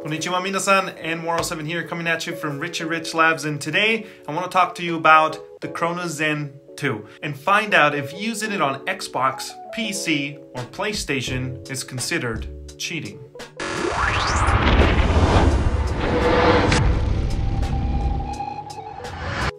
Konnichiwa minasan, and Moro7 here coming at you from Richie Rich Labs, and today I want to talk to you about the Cronus Zen 2 and find out if using it on Xbox, PC, or PlayStation is considered cheating.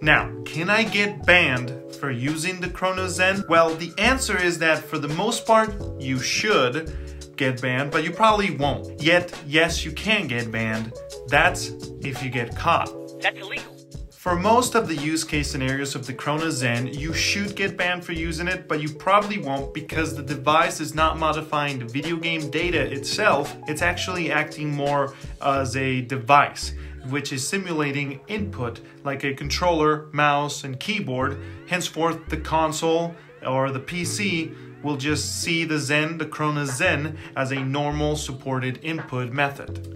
Now, can I get banned for using the Cronus Zen? Well, the answer is that for the most part, you should get banned, but you probably won't. Yet, yes, you can get banned. That's if you get caught. That's illegal. For most of the use case scenarios of the Cronus Zen, you should get banned for using it, but you probably won't because the device is not modifying the video game data itself. It's actually acting more as a device, which is simulating input like a controller, mouse, and keyboard. Henceforth, the console or the PC will just see the Cronus Zen, as a normal supported input method.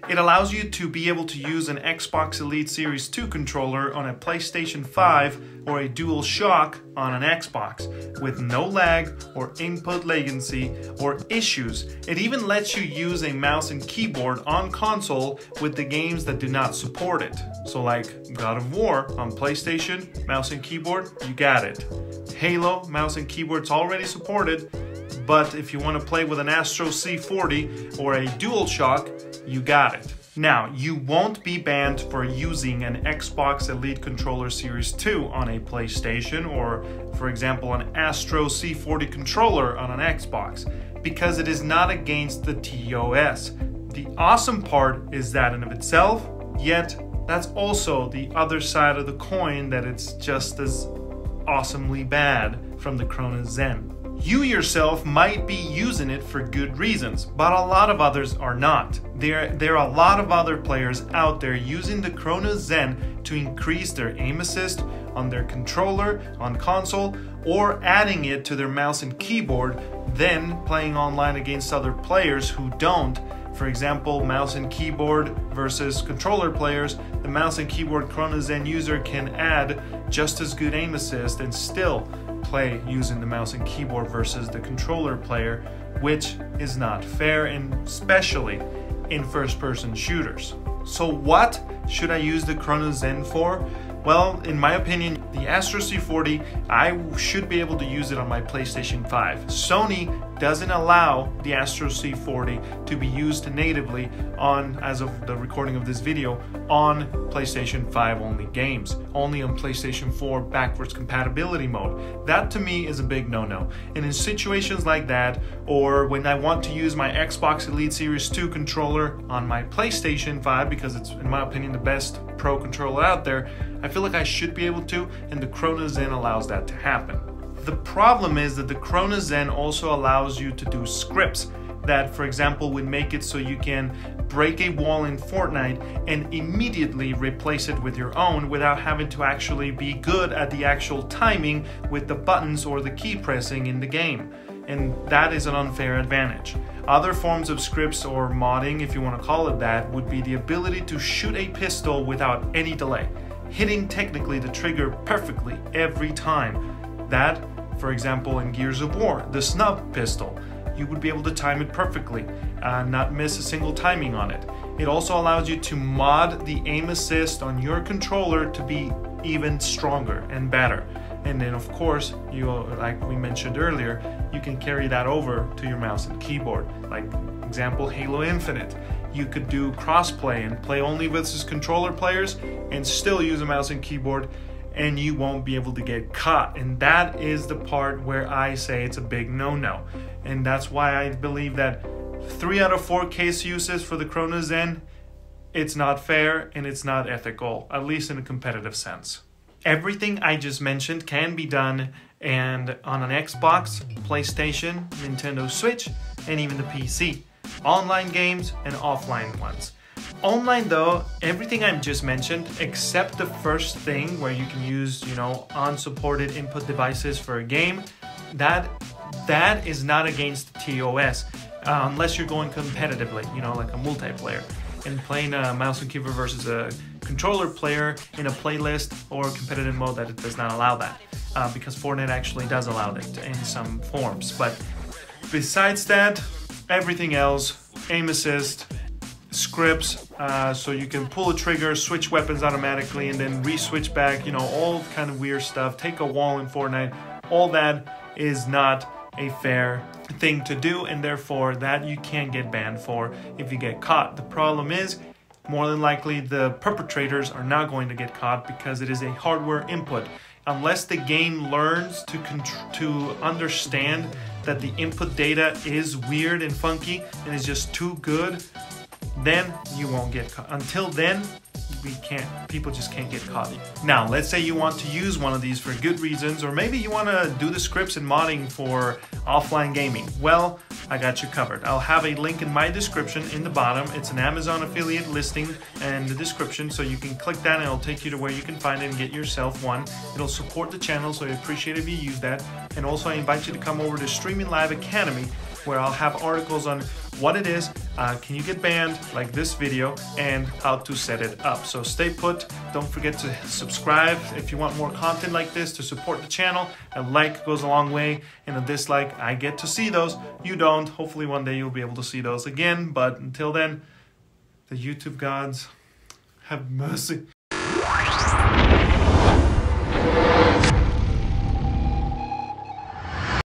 It allows you to be able to use an Xbox Elite Series 2 controller on a PlayStation 5 or a DualShock on an Xbox with no lag or input latency or issues. It even lets you use a mouse and keyboard on console with the games that do not support it. So like God of War on PlayStation, mouse and keyboard, you got it. Halo, mouse and keyboard's already supported, but if you want to play with an Astro C40 or a DualShock, you got it. Now, you won't be banned for using an Xbox Elite Controller Series 2 on a PlayStation or, for example, an Astro C40 controller on an Xbox, because it is not against the TOS. The awesome part is that in of itself, yet that's also the other side of the coin, that it's just as awesomely bad from the Cronus Zen. You yourself might be using it for good reasons, but a lot of others are not. There are a lot of other players out there using the Cronus Zen to increase their aim assist on their controller, on console, or adding it to their mouse and keyboard, then playing online against other players who don't. For example, mouse and keyboard versus controller players, the mouse and keyboard Cronus Zen user can add just as good aim assist and still play using the mouse and keyboard versus the controller player, which is not fair, and especially in first-person shooters. So what should I use the Cronus Zen for? Well, in my opinion, the Astro C40, I should be able to use it on my PlayStation 5. Sony doesn't allow the Astro C40 to be used natively on, as of the recording of this video, on PlayStation 5 only games, only on PlayStation 4 backwards compatibility mode. That to me is a big no-no. And in situations like that, or when I want to use my Xbox Elite Series 2 controller on my PlayStation 5, because it's, in my opinion, the best pro controller out there, I feel like I should be able to, and the Cronus Zen allows that to happen. The problem is that the Cronus Zen also allows you to do scripts that, for example, would make it so you can break a wall in Fortnite and immediately replace it with your own without having to actually be good at the actual timing with the buttons or the key pressing in the game. And that is an unfair advantage. Other forms of scripts, or modding if you want to call it that, would be the ability to shoot a pistol without any delay, hitting technically the trigger perfectly every time. That, for example, in Gears of War, the snub pistol, you would be able to time it perfectly, not miss a single timing on it. It also allows you to mod the aim assist on your controller to be even stronger and better. And then, of course, like we mentioned earlier, you can carry that over to your mouse and keyboard. Like, example, Halo Infinite. You could do crossplay and play only versus controller players and still use a mouse and keyboard, and you won't be able to get caught. And that is the part where I say it's a big no-no. And that's why I believe that 3 out of 4 case uses for the Cronus Zen, it's not fair and it's not ethical, at least in a competitive sense. Everything I just mentioned can be done and on an Xbox, PlayStation, Nintendo Switch, and even the PC. Online games and offline ones. Online though, everything I've just mentioned, except the first thing where you can use, unsupported input devices for a game, that is not against TOS, unless you're going competitively, like a multiplayer, and playing a mouse and keyboard versus a controller player in a playlist or competitive mode that it does not allow that, because Fortnite actually does allow it in some forms. But besides that, everything else, aim assist, scripts, so you can pull a trigger, switch weapons automatically, and then re-switch back, you know, all kind of weird stuff. Take a wall in Fortnite. All that is not a fair thing to do, and therefore that you can get banned for if you get caught. The problem is, more than likely, the perpetrators are not going to get caught because it is a hardware input. Unless the game learns to understand that the input data is weird and funky and is just too good, then you won't get caught. Until then, people just can't get caught. Now, let's say you want to use one of these for good reasons, or maybe you want to do the scripts and modding for offline gaming. Well, I got you covered. I'll have a link in my description in the bottom. It's an Amazon affiliate listing in the description, so you can click that and it'll take you to where you can find it and get yourself one. It'll support the channel, so I appreciate if you use that. And also I invite you to come over to Streaming Live Academy, where I'll have articles on what it is, can you get banned, like this video, and how to set it up. So stay put. Don't forget to subscribe if you want more content like this to support the channel. A like goes a long way, and a dislike, I get to see those. You don't. Hopefully one day you'll be able to see those again, but until then, the YouTube gods have mercy.